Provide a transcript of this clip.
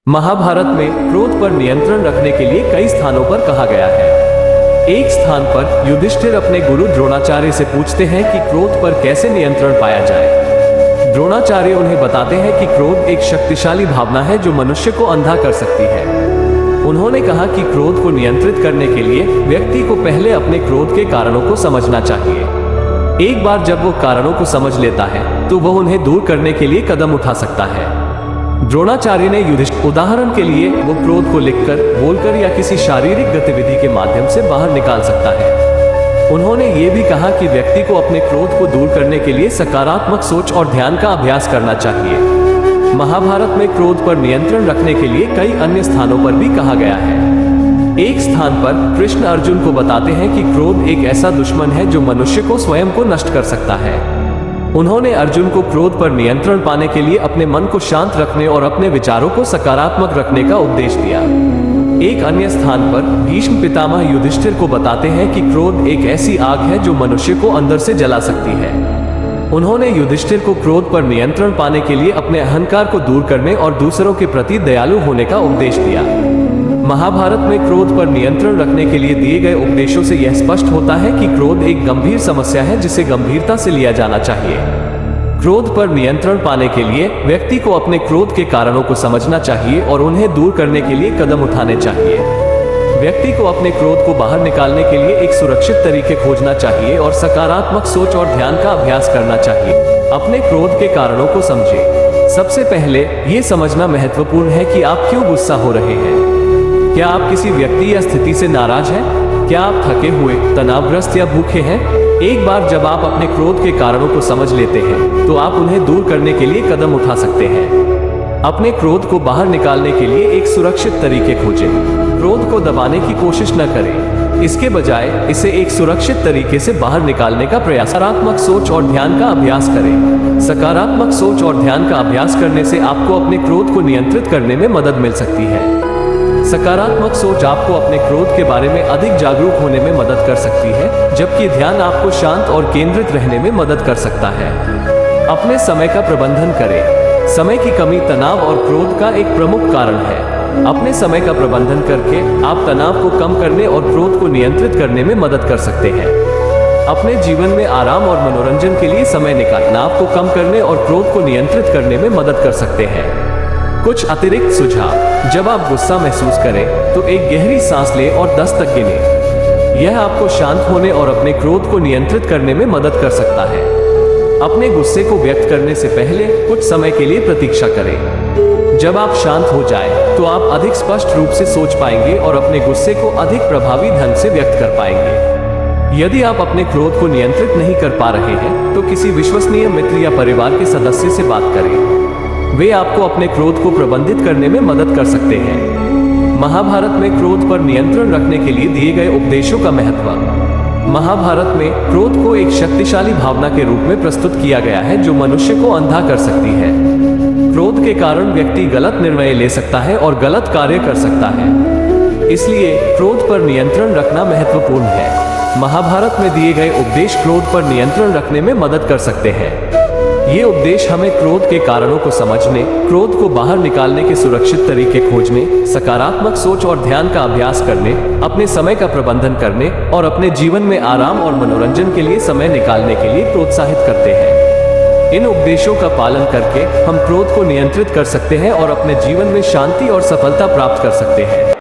महाभारत में क्रोध पर नियंत्रण रखने के लिए कई स्थानों पर कहा गया है। एक स्थान पर युधिष्ठिर अपने गुरु द्रोणाचार्य से पूछते हैं कि क्रोध पर कैसे नियंत्रण पाया जाए। द्रोणाचार्य उन्हें बताते हैं कि क्रोध एक शक्तिशाली भावना है जो मनुष्य को अंधा कर सकती है। उन्होंने कहा कि क्रोध को नियंत्रित करने के लिए व्यक्ति को पहले अपने क्रोध के कारणों को समझना चाहिए। एक बार जब वो कारणों को समझ लेता है तो वह उन्हें दूर करने के लिए कदम उठा सकता है। द्रोणाचार्य ने युधिष्ठिर उदाहरण के लिए वो क्रोध को लिखकर, बोलकर या किसी शारीरिक गतिविधि के माध्यम से बाहर निकाल सकता है। उन्होंने ये भी कहा कि व्यक्ति को अपने क्रोध को दूर करने के लिए सकारात्मक सोच और ध्यान का अभ्यास करना चाहिए। महाभारत में क्रोध पर नियंत्रण रखने के लिए कई अन्य स्थानों पर भी कहा गया है। एक स्थान पर कृष्ण अर्जुन को बताते हैं कि क्रोध एक ऐसा दुश्मन है जो मनुष्य को स्वयं को नष्ट कर सकता है। उन्होंने अर्जुन को क्रोध पर नियंत्रण पाने के लिए अपने मन को शांत रखने और अपने विचारों को सकारात्मक रखने का उपदेश दिया। एक अन्य स्थान पर भीष्म पितामह युधिष्ठिर को बताते हैं कि क्रोध एक ऐसी आग है जो मनुष्य को अंदर से जला सकती है। उन्होंने युधिष्ठिर को क्रोध पर नियंत्रण पाने के लिए अपने अहंकार को दूर करने और दूसरों के प्रति दयालु होने का उपदेश दिया। महाभारत में क्रोध पर नियंत्रण रखने के लिए दिए गए उपदेशों से यह स्पष्ट होता है कि क्रोध एक गंभीर समस्या है जिसे गंभीरता से लिया जाना चाहिए। क्रोध पर नियंत्रण पाने के लिए व्यक्ति को अपने क्रोध के कारणों को समझना चाहिए और उन्हें दूर करने के लिए कदम उठाने चाहिए। व्यक्ति को अपने क्रोध को बाहर निकालने के लिए एक सुरक्षित तरीके खोजना चाहिए और सकारात्मक सोच और ध्यान का अभ्यास करना चाहिए। अपने क्रोध के कारणों को समझें। सबसे पहले ये समझना महत्वपूर्ण है कि आप क्यों गुस्सा हो रहे हैं। क्या आप किसी व्यक्ति या स्थिति से नाराज हैं? क्या आप थके हुए, तनावग्रस्त या भूखे हैं? एक बार जब आप अपने क्रोध के कारणों को समझ लेते हैं तो आप उन्हें दूर करने के लिए कदम उठा सकते हैं। अपने क्रोध को बाहर निकालने के लिए एक सुरक्षित तरीके खोजें। क्रोध को दबाने की कोशिश न करें, इसके बजाय इसे एक सुरक्षित तरीके से बाहर निकालने का प्रयास। सकारात्मक सोच और ध्यान का अभ्यास करें। सकारात्मक सोच और ध्यान का अभ्यास करने से आपको अपने क्रोध को नियंत्रित करने में मदद मिल सकती है। सकारात्मक सोच आपको अपने क्रोध के बारे में अधिक जागरूक होने में मदद कर सकती है, जबकि ध्यान आपको शांत और केंद्रित रहने में मदद कर सकता है। अपने समय का प्रबंधन करें। समय की कमी तनाव और क्रोध का एक प्रमुख कारण है। अपने समय का प्रबंधन करके आप तनाव को कम करने और क्रोध को नियंत्रित करने में मदद कर सकते हैं। अपने जीवन में आराम और मनोरंजन के लिए समय निकालना तनाव को कम करने और क्रोध को नियंत्रित करने में मदद कर सकते हैं। कुछ अतिरिक्त सुझाव। जब आप गुस्सा महसूस करें तो एक गहरी सांस लें और 10 तक गिनें। यह आपको शांत होने और अपने क्रोध को नियंत्रित करने में मदद कर सकता है। अपने गुस्से को व्यक्त करने से पहले कुछ समय के लिए प्रतीक्षा करें। जब आप शांत हो जाएं, तो आप अधिक स्पष्ट रूप से सोच पाएंगे और अपने गुस्से को अधिक प्रभावी ढंग से व्यक्त कर पाएंगे। यदि आप अपने क्रोध को नियंत्रित नहीं कर पा रहे हैं तो किसी विश्वसनीय मित्र या परिवार के सदस्य से बात करें। वे आपको अपने क्रोध को प्रबंधित करने में मदद कर सकते हैं। महाभारत में क्रोध पर नियंत्रण रखने के लिए दिए गए उपदेशों का महत्व। महाभारत में क्रोध को एक शक्तिशाली भावना के रूप में प्रस्तुत किया गया है जो मनुष्य को अंधा कर सकती है। क्रोध के कारण व्यक्ति गलत निर्णय ले सकता है और गलत कार्य कर सकता है। इसलिए क्रोध पर नियंत्रण रखना महत्वपूर्ण है। महाभारत में दिए गए उपदेश क्रोध पर नियंत्रण रखने में मदद कर सकते हैं। ये उपदेश हमें क्रोध के कारणों को समझने, क्रोध को बाहर निकालने के सुरक्षित तरीके खोजने, सकारात्मक सोच और ध्यान का अभ्यास करने, अपने समय का प्रबंधन करने और अपने जीवन में आराम और मनोरंजन के लिए समय निकालने के लिए प्रोत्साहित करते हैं। इन उपदेशों का पालन करके हम क्रोध को नियंत्रित कर सकते हैं और अपने जीवन में शांति और सफलता प्राप्त कर सकते हैं।